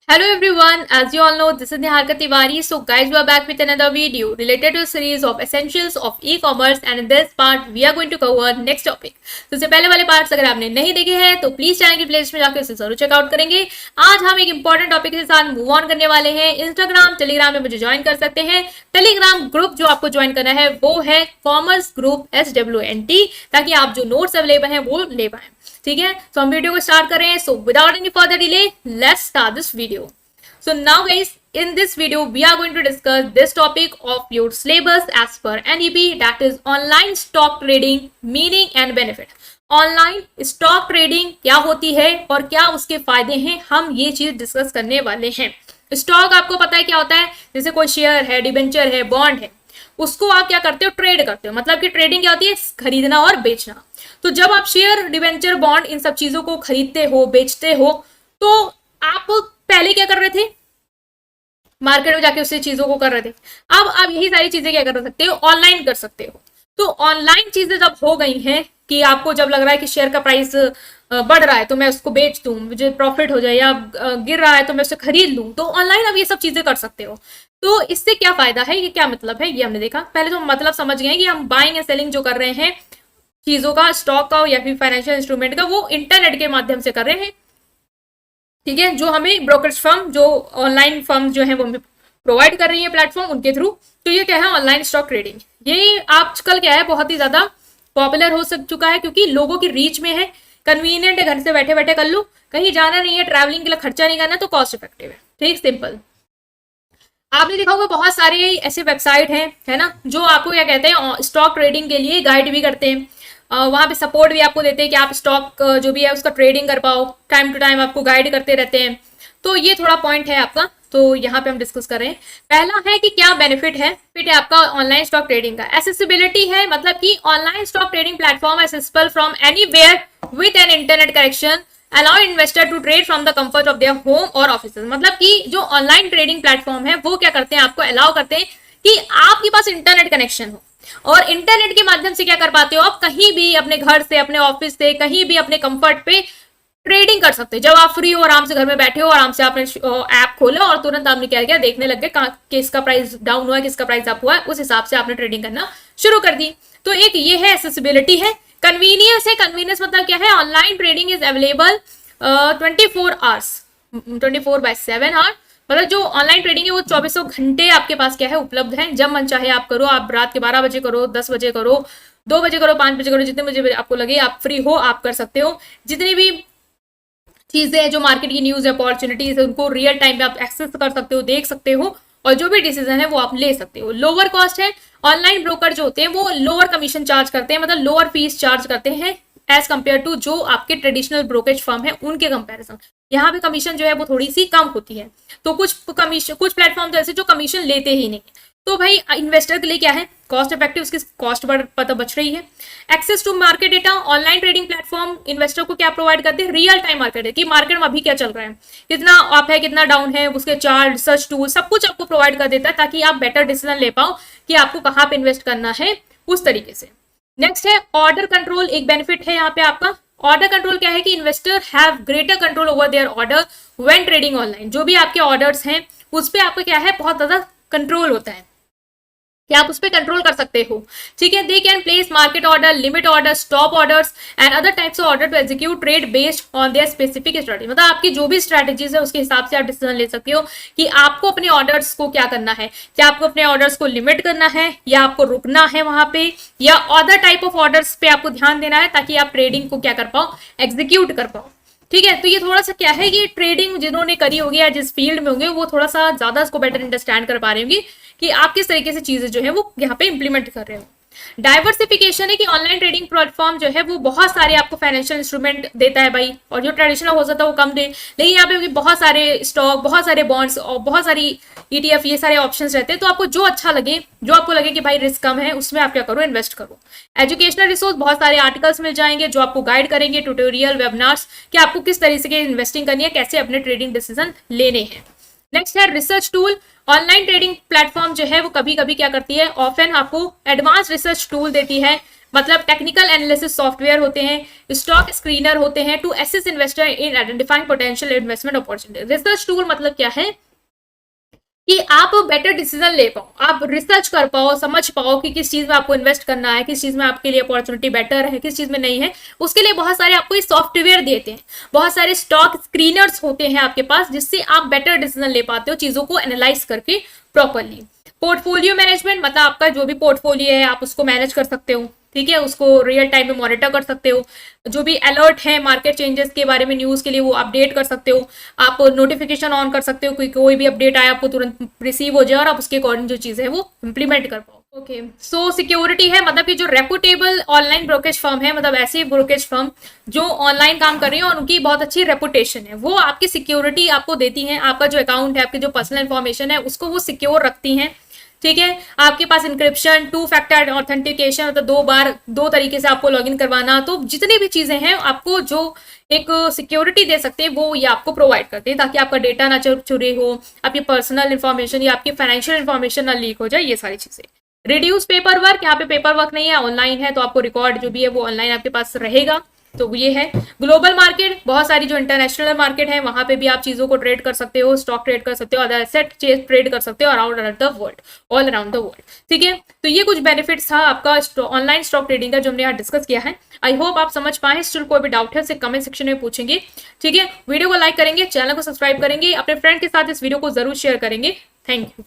Hello everyone, as you all know, this is Niharika Tiwari. So guys, we are back with another video related to a series of essentials of e-commerce, and in this part we are going to cover next topic. तो इससे पहले वाले parts अगर आपने नहीं देखे हैं तो प्लीज चैनल की प्लेलिस्ट में जाकर उसे जरूर चेकआउट करेंगे। आज हम एक इंपॉर्टेंट टॉपिक के साथ मूव ऑन करने वाले हैं। इंस्टाग्राम टेलीग्राम में मुझे ज्वाइन कर सकते हैं। टेलीग्राम ग्रुप जो आपको ज्वाइन करना है वो है कॉमर्स ग्रुप SWNT, ताकि आप जो नोट्स अवेलेबल हैं वो ले पाए। ठीक है, तो हम वीडियो को स्टार्ट कर रहे हैं। So without any further delay let's start this video. So now guys, in this video we are going to discuss this topic of your syllabus as per NEP, that is online stock trading meaning and benefit. Online stock trading क्या होती है और क्या उसके फायदे हैं, हम ये चीज डिस्कस करने वाले हैं। स्टॉक आपको पता है क्या होता है, जैसे कोई शेयर है, डिबेंचर है, बॉन्ड है, उसको आप क्या करते हो, ट्रेड करते हो। मतलब कि ट्रेडिंग क्या होती है, खरीदना और बेचना। तो जब आप शेयर, डिबेंचर, बॉन्ड इन सब चीजों को खरीदते हो, बेचते हो, तो आप पहले क्या कर रहे थे, मार्केट में जाके उससे चीजों को कर रहे थे। अब आप यही सारी चीजें क्या कर सकते हो, ऑनलाइन कर सकते हो। तो ऑनलाइन चीजें जब हो गई हैं कि आपको जब लग रहा है कि शेयर का प्राइस बढ़ रहा है तो मैं उसको बेच दूं, मुझे प्रॉफिट हो जाए, या गिर रहा है तो मैं उसे खरीद लूं, तो ऑनलाइन अब ये सब चीजें कर सकते हो। तो इससे क्या फायदा है, ये क्या मतलब है, ये हमने देखा। पहले तो मतलब समझ गए कि हम बाइंग एंड सेलिंग जो कर रहे हैं चीजों का, स्टॉक का या फिर फाइनेंशियल इंस्ट्रूमेंट का, वो इंटरनेट के माध्यम से कर रहे हैं। ठीक है, जो हमें ब्रोकरेज फर्म, जो ऑनलाइन फर्म जो है वो हमें प्रोवाइड कर रही है प्लेटफॉर्म, उनके थ्रू। तो ये क्या है, ऑनलाइन स्टॉक ट्रेडिंग। ये आजकल क्या है, बहुत ही ज्यादा पॉपुलर हो चुका है, क्योंकि लोगों की रीच में है, कन्वीनियंट है, घर से बैठे बैठे कर लो, कहीं जाना नहीं है, ट्रैवलिंग के लिए खर्चा नहीं करना, तो कॉस्ट इफेक्टिव है। ठीक, सिंपल। आपने देखा होगा बहुत सारे ऐसे वेबसाइट हैं, है ना, जो आपको क्या कहते हैं, स्टॉक ट्रेडिंग के लिए गाइड भी करते हैं। वहां पे सपोर्ट भी आपको देते हैं कि आप स्टॉक जो भी है उसका ट्रेडिंग कर पाओ, टाइम टू टाइम आपको गाइड करते रहते हैं। तो ये थोड़ा पॉइंट है आपका, तो यहाँ पे हम डिस्कस कर रहे हैं। पहला है कि क्या बेनिफिट है, फिट है आपका ऑनलाइन स्टॉक ट्रेडिंग का। एसेसिबिलिटी है, मतलब कि online stock trading platform accessible from anywhere with an internet connection, allow investor to trade from the comfort of their home और ऑफिस। मतलब कि जो ऑनलाइन ट्रेडिंग प्लेटफॉर्म है वो क्या करते हैं, आपको अलाउ करते हैं कि आपके पास इंटरनेट कनेक्शन हो, और इंटरनेट के माध्यम से क्या कर पाते हो, आप कहीं भी अपने घर से, अपने ऑफिस से, कहीं भी अपने कंफर्ट पे ट्रेडिंग कर सकते हो। जब आप फ्री हो, आराम से घर में बैठे हो, आराम से आपने ऐप खोला और तुरंत आपने क्या किया, देखने लग गए किसका प्राइस डाउन हुआ है, किसका प्राइस अप हुआ है, उस हिसाब से आपने ट्रेडिंग करना शुरू कर दी। तो एक ये है, एक्सेसिबिलिटी है। कन्वीनियंस है, कन्वीनियंस मतलब क्या है, online trading is available 24 hours, 24/7 hour. मतलब जो ऑनलाइन ट्रेडिंग है वो 24 घंटे आपके पास क्या है, उपलब्ध है। जब मन चाहे आप करो, आप रात के 12 बजे करो, 10 बजे करो, 2 बजे करो, 5 बजे करो, जितने बजे आपको लगे, आप फ्री हो, आप कर सकते हो। जितनी भी चीजें, जो मार्केट की न्यूज, अपॉर्चुनिटीज है, उनको रियल टाइम पे आप एक्सेस कर सकते हो, देख सकते हो, और जो भी डिसीजन है वो आप ले सकते हो। लोअर कॉस्ट है, ऑनलाइन ब्रोकर जो होते हैं वो लोअर कमीशन चार्ज करते हैं, मतलब लोअर फीस चार्ज करते हैं एज कंपेयर टू जो आपके ट्रेडिशनल ब्रोकरेज फर्म है उनके कंपैरिजन। यहाँ पे कमीशन जो है वो थोड़ी सी कम होती है। तो कुछ प्लेटफॉर्म तो ऐसे जो कमीशन लेते ही नहीं। तो भाई इन्वेस्टर के लिए क्या है, कॉस्ट इफेक्टिव, उसकी कॉस्ट पता बच रही है। Access to market data, online trading platform investor को क्या प्रोवाइड करते हैं, रियल टाइम मार्केट है, कि मार्केट में अभी क्या चल रहा है, कितना अप है, कितना डाउन है, उसके चार्ट, रिसर्च टूल, सब कुछ आपको प्रोवाइड कर देता है, ताकि आप बेटर डिसीजन ले पाओ कि आपको कहाँ पे इन्वेस्ट करना है, उस तरीके से। नेक्स्ट है ऑर्डर कंट्रोल, एक बेनिफिट है यहाँ पे आपका। ऑर्डर कंट्रोल क्या है कि investor have greater control over their order when trading online. जो भी आपके ऑर्डर्स हैं उस पर आपको क्या है, बहुत ज्यादा कंट्रोल होता है कि आप उस पर कंट्रोल कर सकते हो। ठीक है, they can place market order, limit order, stop orders and other types of order to execute trade based on their specific strategy. मतलब आपकी जो भी स्ट्रेटजीज है उसके हिसाब से आप डिसीजन ले सकते हो कि आपको अपने ऑर्डर्स को क्या करना है, क्या आपको अपने ऑर्डर्स को लिमिट करना है, या आपको रुकना है वहां पे, या अदर टाइप ऑफ ऑर्डर्स पे आपको ध्यान देना है, ताकि आप ट्रेडिंग को क्या कर पाओ, एग्जीक्यूट कर पाओ। ठीक है, तो ये थोड़ा सा क्या है कि ट्रेडिंग जिन्होंने करी होगी या जिस फील्ड में होंगे वो थोड़ा सा ज्यादा इसको बेटर अंडरस्टैंड कर पा रहे होंगे कि आप किस तरीके से चीजें जो है वो यहाँ पे इंप्लीमेंट कर रहे हो। डाइवर्सिफिकेशन है कि ऑनलाइन ट्रेडिंग प्लेटफॉर्म जो है वो बहुत सारे आपको फाइनेंशियल इंस्ट्रूमेंट देता है भाई, और जो ट्रेडिशनल हो जाता है वो कम दे, लेकिन यहाँ पे बहुत सारे स्टॉक, बहुत सारे बॉन्ड्स और बहुत सारी ETF, ये सारे ऑप्शंस रहते हैं। तो आपको जो अच्छा लगे, जो आपको लगे कि भाई रिस्क कम है, उसमें आप क्या करो, इन्वेस्ट करो। एजुकेशनल रिसोर्स, बहुत सारे आर्टिकल्स मिल जाएंगे जो आपको गाइड करेंगे, ट्यूटोरियल, वेबिनार्स, कि आपको किस तरीके की इन्वेस्टिंग करनी है, कैसे अपने ट्रेडिंग डिसीजन लेने हैं। नेक्स्ट है research tool. Online trading platform जो है वो कभी कभी क्या करती है, ऑफन आपको एडवांस रिसर्च टूल देती है, मतलब टेक्निकल एनालिसिस सॉफ्टवेयर होते हैं, स्टॉक स्क्रीनर होते हैं to assist investor in identifying potential investment opportunity. Research tool मतलब क्या है कि आप बेटर डिसीजन ले पाओ, आप रिसर्च कर पाओ, समझ पाओ कि किस चीज में आपको इन्वेस्ट करना है, किस चीज में आपके लिए अपॉर्चुनिटी बेटर है, किस चीज में नहीं है। उसके लिए बहुत सारे आपको सॉफ्टवेयर देते हैं, बहुत सारे स्टॉक स्क्रीनर्स होते हैं आपके पास, जिससे आप बेटर डिसीजन ले पाते हो चीजों को एनालाइज करके प्रॉपरली। पोर्टफोलियो मैनेजमेंट मतलब आपका जो भी पोर्टफोलियो है आप उसको मैनेज कर सकते हो, ठीक है, उसको रियल टाइम में मॉनिटर कर सकते हो, जो भी अलर्ट है मार्केट चेंजेस के बारे में न्यूज के लिए वो अपडेट कर सकते हो, आप नोटिफिकेशन ऑन कर सकते हो, कोई भी अपडेट आए आपको तुरंत रिसीव हो जाए और आप उसके अकॉर्डिंग जो चीज़ है वो इम्प्लीमेंट कर पाओ। ओके, सो सिक्योरिटी है मतलब कि जो रेपुटेबल ऑनलाइन ब्रोकेज फर्म है, मतलब ऐसी ब्रोकेज फर्म जो ऑनलाइन काम कर रही है और उनकी बहुत अच्छी रेपुटेशन है, वो आपकी सिक्योरिटी आपको देती हैं, आपका जो अकाउंट है, आपकी जो पर्सनल इन्फॉर्मेशन है उसको वो सिक्योर रखती हैं, ठीक है। आपके पास इंक्रिप्शन, टू फैक्टर ऑथेंटिकेशन, मतलब 2 बार 2 तरीके से आपको लॉगिन करवाना, तो जितनी भी चीजें हैं आपको जो एक सिक्योरिटी दे सकते हैं वो ये आपको प्रोवाइड करते हैं, ताकि आपका डेटा ना चोरी हो, आपकी पर्सनल इन्फॉर्मेशन या आपकी फाइनेंशियल इन्फॉर्मेशन ना लीक हो जाए, ये सारी चीजें। रिड्यूस पेपर वर्क, यहाँ पे पेपर वर्क नहीं है, ऑनलाइन है, तो आपको रिकॉर्ड जो भी है वो ऑनलाइन आपके पास रहेगा, तो ये है। ग्लोबल मार्केट, बहुत सारी जो इंटरनेशनल मार्केट है वहां पे भी आप चीजों को ट्रेड कर सकते हो, स्टॉक ट्रेड कर सकते हो, अदर एसेट ट्रेड कर सकते हो around the world, all around the world, ठीक है। तो ये कुछ बेनिफिट्स था आपका ऑनलाइन स्टॉक ट्रेडिंग का जो हमने यहाँ डिस्कस किया है। आई होप आप समझ पाए। स्टिल कोई भी डाउट है उसे कमेंट सेक्शन में पूछेंगे, ठीक है। वीडियो को लाइक करेंगे, चैनल को सब्सक्राइब करेंगे, अपने फ्रेंड के साथ इस वीडियो को जरूर शेयर करेंगे। Thank you.